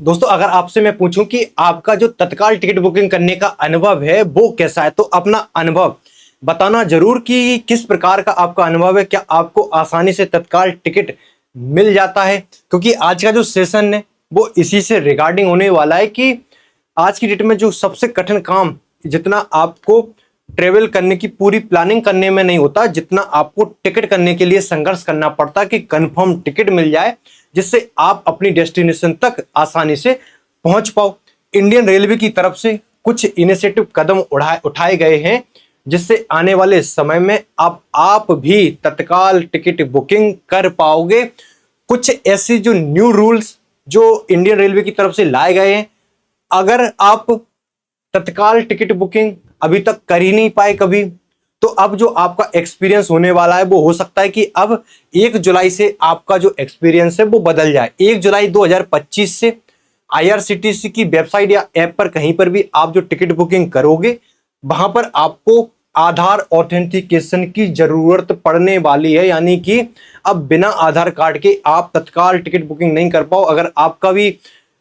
दोस्तों, अगर आपसे मैं पूछूं कि आपका जो तत्काल टिकट बुकिंग करने का अनुभव है वो कैसा है, तो अपना अनुभव बताना जरूर कि किस प्रकार का आपका अनुभव है। क्या आपको आसानी से तत्काल टिकट मिल जाता है? क्योंकि आज का जो सेशन है वो इसी से रिगार्डिंग होने वाला है कि आज की डेट में जो सबसे कठिन काम जितना आपको ट्रेवल करने की पूरी प्लानिंग करने में नहीं होता, जितना आपको टिकट करने के लिए संघर्ष करना पड़ता कि कंफर्म टिकट मिल जाए जिससे आप अपनी डेस्टिनेशन तक आसानी से पहुंच पाओ। इंडियन रेलवे की तरफ से कुछ इनिशिएटिव कदम उठाए गए हैं जिससे आने वाले समय में आप भी तत्काल टिकट बुकिंग कर पाओगे। कुछ ऐसी जो न्यू रूल्स जो इंडियन रेलवे की तरफ से लाए गए हैं, अगर आप तत्काल टिकट बुकिंग अभी तक कर ही नहीं पाए कभी, तो अब जो आपका एक्सपीरियंस होने वाला है वो हो सकता है कि अब 1 जुलाई से आपका जो एक्सपीरियंस है वो बदल जाए। 1 जुलाई 2025 से आईआरसीटीसी की वेबसाइट या ऐप पर कहीं पर भी आप जो टिकट बुकिंग करोगे, वहां पर आपको आधार ऑथेंटिकेशन की जरूरत पड़ने वाली है। यानी कि अब बिना आधार कार्ड के आप तत्काल टिकट बुकिंग नहीं कर पाओ। अगर आपका भी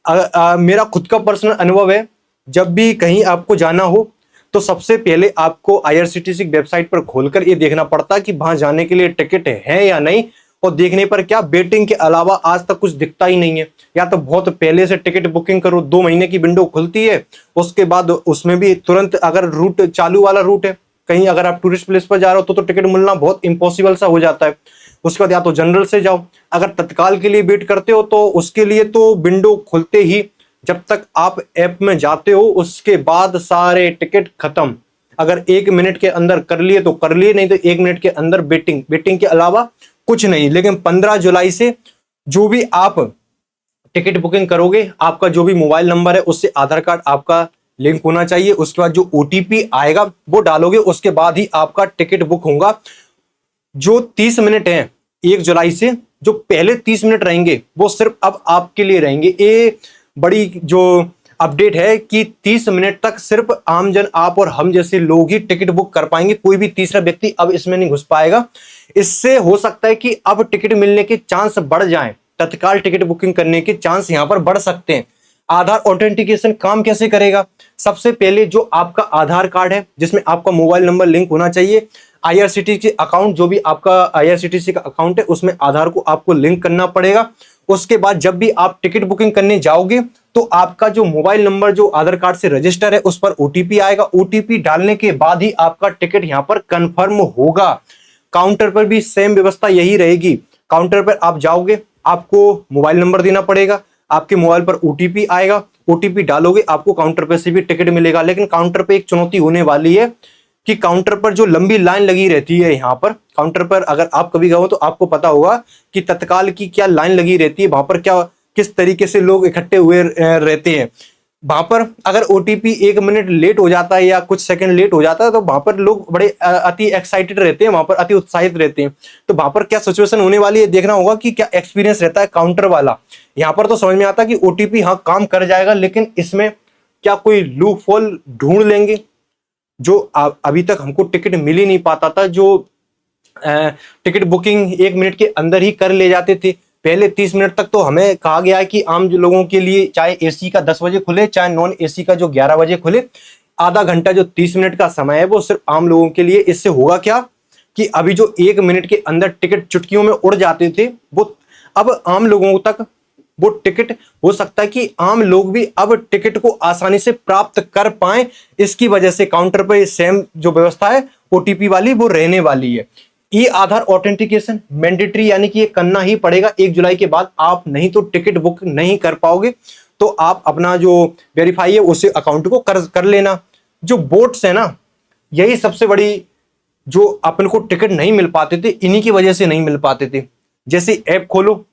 मेरा खुद का पर्सनल अनुभव है, जब भी कहीं आपको जाना हो तो सबसे पहले आपको आईआरसीटीसी वेबसाइट पर खोलकर ये देखना पड़ता है कि वहां जाने के लिए टिकट है या नहीं, और देखने पर क्या वेटिंग के अलावा आज तक कुछ दिखता ही नहीं है। या तो बहुत पहले से टिकट बुकिंग करो, 2 महीने की विंडो खुलती है, उसके बाद उसमें भी तुरंत अगर रूट चालू वाला रूट है, कहीं अगर आप टूरिस्ट प्लेस पर जा रहे हो तो टिकट मिलना बहुत इम्पॉसिबल सा हो जाता है। उसके बाद या तो जनरल से जाओ, अगर तत्काल के लिए वेट करते हो तो उसके लिए तो विंडो खुलते ही जब तक आप ऐप में जाते हो उसके बाद सारे टिकट खत्म। अगर 1 मिनट के अंदर कर लिए तो कर लिए, नहीं तो 1 मिनट के अंदर वेटिंग के अलावा कुछ नहीं। लेकिन 15 जुलाई से जो भी आप टिकट बुकिंग करोगे, आपका जो भी मोबाइल नंबर है उससे आधार कार्ड आपका लिंक होना चाहिए। उसके बाद जो ओटीपी आएगा वो डालोगे, उसके बाद ही आपका टिकट बुक होगा। जो 30 मिनट है 1 जुलाई से, जो पहले 30 मिनट रहेंगे वो सिर्फ अब आपके लिए रहेंगे। ये बड़ी जो अपडेट है कि 30 मिनट तक सिर्फ आमजन, आप और हम जैसे लोग ही टिकट बुक कर पाएंगे, कोई भी तीसरा व्यक्ति अब इसमें नहीं घुस पाएगा। इससे हो सकता है कि अब टिकट मिलने के चांस बढ़ जाएं, तत्काल टिकट बुकिंग करने के चांस यहां पर बढ़ सकते हैं। आधार ऑथेंटिकेशन काम कैसे करेगा? सबसे पहले जो आपका आधार कार्ड है जिसमें आपका मोबाइल नंबर लिंक होना चाहिए, आईआरसीटीसी अकाउंट, जो भी आपका आईआरसीटीसी का अकाउंट है उसमें आधार को आपको लिंक करना पड़ेगा। उसके बाद जब भी आप टिकट बुकिंग करने जाओगे तो आपका जो मोबाइल नंबर जो आधार कार्ड से रजिस्टर है उस पर ओटीपी आएगा। ओटीपी डालने के बाद ही आपका टिकट यहां पर कंफर्म होगा। काउंटर पर भी सेम व्यवस्था यही रहेगी। काउंटर पर आप जाओगे, आपको मोबाइल नंबर देना पड़ेगा, आपके मोबाइल पर ओटीपी आएगा, ओटीपी डालोगे, आपको काउंटर पर से भी टिकट मिलेगा। लेकिन काउंटर पर एक चुनौती होने वाली है कि काउंटर पर जो लंबी लाइन लगी रहती है, यहाँ पर काउंटर पर अगर आप कभी गए हो तो आपको पता होगा कि तत्काल की क्या लाइन लगी रहती है, वहां पर क्या किस तरीके से लोग इकट्ठे हुए रहते हैं। वहां पर अगर ओटीपी 1 मिनट लेट हो जाता है या कुछ सेकंड लेट हो जाता है तो वहां पर लोग बड़े अति एक्साइटेड रहते हैं, वहां पर अति उत्साहित रहते हैं। तो वहां पर क्या सिचुएशन होने वाली है देखना होगा कि क्या एक्सपीरियंस रहता है काउंटर वाला। यहाँ पर तो समझ में आता है कि ओटीपी हाँ काम कर जाएगा, लेकिन इसमें क्या कोई लूप होल ढूंढ लेंगे जो अभी तक हमको टिकट मिल ही नहीं पाता था। जो टिकट बुकिंग 1 मिनट के अंदर ही कर ले जाते थे, पहले 30 मिनट तक तो हमें कहा गया है कि आम जो लोगों के लिए चाहे एसी का 10 बजे खुले चाहे नॉन एसी का जो 11 बजे खुले, आधा घंटा जो 30 मिनट का समय है वो सिर्फ आम लोगों के लिए। इससे होगा क्या कि अभी जो 1 मिनट के अंदर टिकट चुटकियों में उड़ जाते थे वो अब आम लोगों तक वो टिकट, हो सकता है कि आम लोग भी अब टिकट को आसानी से प्राप्त कर पाएं। इसकी वजह से काउंटर पर सेम जो व्यवस्था है ओटीपी वाली वो रहने वाली है। ई आधार ऑथेंटिकेशन मैंडेटरी, यानी कि ये करना ही पड़ेगा 1 जुलाई के बाद। आप नहीं तो टिकट बुक नहीं कर पाओगे। तो आप अपना जो वेरीफाई है उसे अकाउंट को कर लेना। जो बोट्स है ना, यही सबसे बड़ी जो अपन को टिकट नहीं मिल पाते थे, इन्हीं की वजह से नहीं मिल पाते थे। जैसे ऐप खोलो,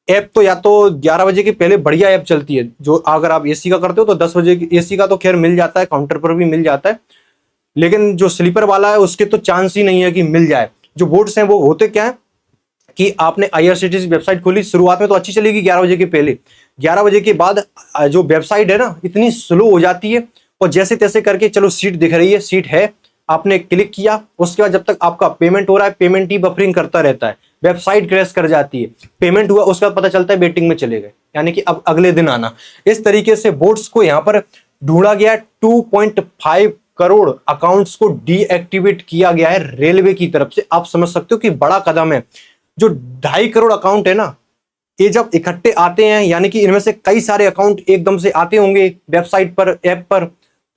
ऐप तो या तो 11 बजे के पहले बढ़िया ऐप चलती है। जो अगर आप एसी का करते हो तो 10 बजे एसी का तो खैर मिल जाता है, काउंटर पर भी मिल जाता है, लेकिन जो स्लीपर वाला है उसके तो चांस ही नहीं है कि मिल जाए। जो बोर्ड्स हैं वो होते क्या है कि आपने आईआरसीटीसी वेबसाइट खोली, शुरुआत में तो अच्छी चलेगी 11 बजे के पहले, 11 बजे के बाद जो वेबसाइट है ना इतनी स्लो हो जाती है, और जैसे तैसे करके चलो सीट दिख रही है, सीट है, आपने क्लिक किया, उसके बाद जब तक आपका पेमेंट हो रहा है पेमेंट ही बफरिंग करता रहता है। वेबसाइट क्रैश कर जाती है, पेमेंट हुआ उसका पता चलता है वेटिंग में चले गए, यानी कि अब अगले दिन आना। इस तरीके से बोट्स को यहाँ पर ढूंढा गया। 2.5 करोड़ अकाउंट्स को डीएक्टिवेट किया गया है रेलवे की तरफ से। आप समझ सकते हो कि बड़ा कदम है। जो 2.5 करोड़ अकाउंट है ना, ये जब इकट्ठे आते हैं, यानी कि इनमें से कई सारे अकाउंट एकदम से आते होंगे वेबसाइट पर, ऐप पर,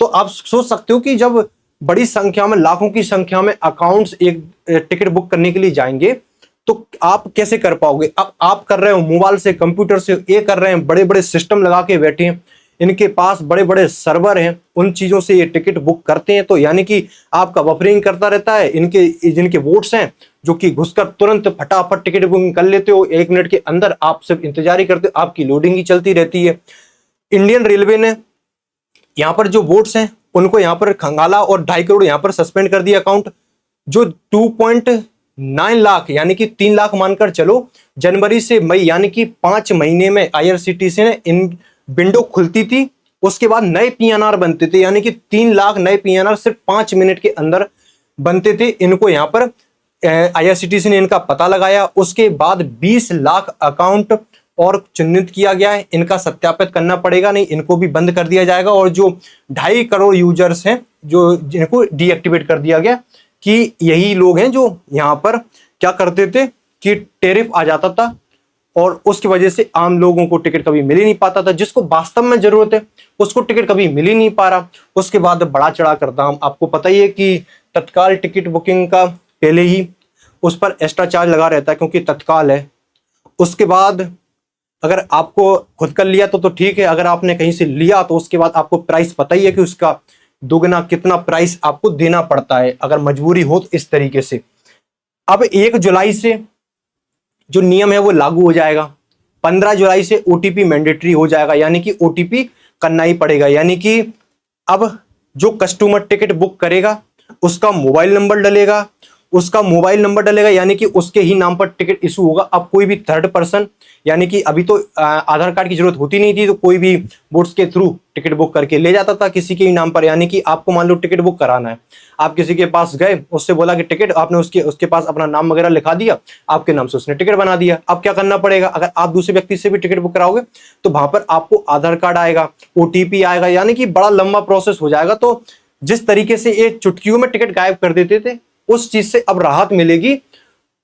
तो आप सोच सकते हो कि जब बड़ी संख्या में, लाखों की संख्या में अकाउंट्स एक टिकट बुक करने के लिए जाएंगे तो आप कैसे कर पाओगे। अब आप कर रहे हो मोबाइल से, कंप्यूटर से, ये कर रहे हैं बड़े बड़े सिस्टम लगा के बैठे हैं, इनके पास बड़े बड़े सर्वर हैं, उन चीजों से ये टिकट बुक करते हैं। तो यानी कि आपका बफरिंग करता रहता है। इनके जिनके वोट्स हैं जो कि घुसकर तुरंत फटाफट टिकट बुकिंग कर लेते हो, 1 मिनट के अंदर आप सिर्फ इंतजार ही करते हो, आपकी लोडिंग ही चलती रहती है। इंडियन रेलवे ने यहाँ पर जो वोट्स हैं उनको यहाँ पर खंगाला और 2.5 करोड़ यहाँ पर सस्पेंड कर दिया अकाउंट। जो 2.9 लाख यानी कि 3 लाख मानकर चलो, जनवरी से मई यानी कि 5 महीने में आईआरसीटीसी ने इन विंडो खुलती थी, उसके बाद नए पीएनआर बनते थे, यानी कि 3 लाख नए पीएनआर सिर्फ 5 मिनट के अंदर बनते थे। इनको यहाँ पर आईआरसीटीसी ने इनका पता लगाया। उसके बाद 20 लाख अकाउंट और चिन्हित किया गया है, इनका सत्यापित करना पड़ेगा, नहीं इनको भी बंद कर दिया जाएगा। और जो 2.5 करोड़ यूजर्स हैं जो जिनको डीएक्टिवेट कर दिया गया, कि यही लोग हैं जो यहाँ पर क्या करते थे कि टैरिफ आ जाता था और उसकी वजह से आम लोगों को टिकट कभी मिल ही नहीं पाता था, जिसको वास्तव में जरूरत है उसको टिकट कभी मिल ही नहीं पा रहा। उसके बाद बड़ा चढ़ा कर दाम, आपको पता ही है कि तत्काल टिकट बुकिंग का पहले ही उस पर एक्स्ट्रा चार्ज लगा रहता है क्योंकि तत्काल है। उसके बाद अगर आपको खुद कर लिया तो ठीक है, अगर आपने कहीं से लिया तो उसके बाद आपको प्राइस पता ही है कि उसका दोगुना कितना प्राइस आपको देना पड़ता है अगर मजबूरी हो तो। इस तरीके से अब 1 जुलाई से जो नियम है वो लागू हो जाएगा। 15 जुलाई से ओटीपी मैंडेटरी हो जाएगा, यानी कि ओटीपी करना ही पड़ेगा। यानी कि अब जो कस्टमर टिकट बुक करेगा उसका मोबाइल नंबर डलेगा, यानी कि उसके ही नाम पर टिकट इशू होगा। अब कोई भी थर्ड पर्सन, यानी कि अभी तो आधार कार्ड की जरूरत होती नहीं थी, तो कोई भी बोट्स के थ्रू टिकट बुक करके ले जाता था किसी के ही नाम पर। यानी कि आपको मान लो टिकट बुक कराना है, आप किसी के पास गए, उससे बोला कि टिकट, आपने उसके पास अपना नाम वगैरह लिखा दिया, आपके नाम से उसने टिकट बना दिया। अब क्या करना पड़ेगा, अगर आप दूसरे व्यक्ति से भी टिकट बुक कराओगे तो वहां पर आपको आधार कार्ड आएगा, ओटीपी आएगा, यानी कि बड़ा लंबा प्रोसेस हो जाएगा। तो जिस तरीके से ये चुटकियों में टिकट गायब कर देते थे, उस चीज से अब राहत मिलेगी।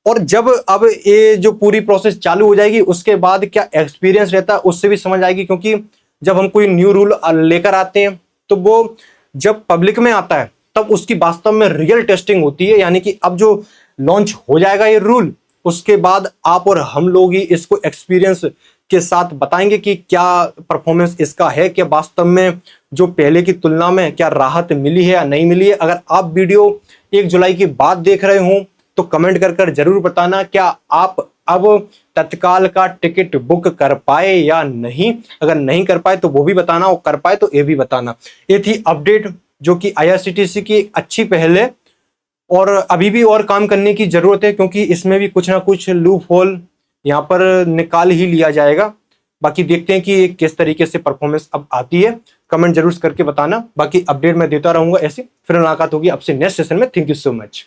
और जब अब ये जो पूरी प्रोसेस चालू हो जाएगी उसके बाद क्या एक्सपीरियंस रहता है उससे भी समझ आएगी, क्योंकि जब हम कोई न्यू रूल लेकर आते हैं तो वो जब पब्लिक में आता है तब उसकी वास्तव में रियल टेस्टिंग होती है। यानी कि अब जो लॉन्च हो जाएगा ये रूल, उसके बाद आप और हम लोग ही इसको एक्सपीरियंस के साथ बताएंगे कि क्या परफॉर्मेंस इसका है, क्या वास्तव में जो पहले की तुलना में क्या राहत मिली है या नहीं मिली है। अगर आप वीडियो 1 जुलाई के बाद देख रहे हो तो कमेंट कर जरूर बताना, क्या आप अब तत्काल का टिकट बुक कर पाए या नहीं। अगर नहीं कर पाए तो वो भी बताना, और कर पाए तो ये भी बताना। ये थी अपडेट जो कि आईआरसीटीसी की अच्छी पहल है, और अभी भी और काम करने की जरूरत है, क्योंकि इसमें भी कुछ ना कुछ लूप होल यहाँ पर निकाल ही लिया जाएगा। बाकी देखते हैं कि किस तरीके से परफॉर्मेंस अब आती है, कमेंट जरूर करके बताना। बाकी अपडेट मैं देता रहूंगा ऐसे। फिर मुलाकात होगी आपसे नेक्स्ट सेशन में। Thank you so much.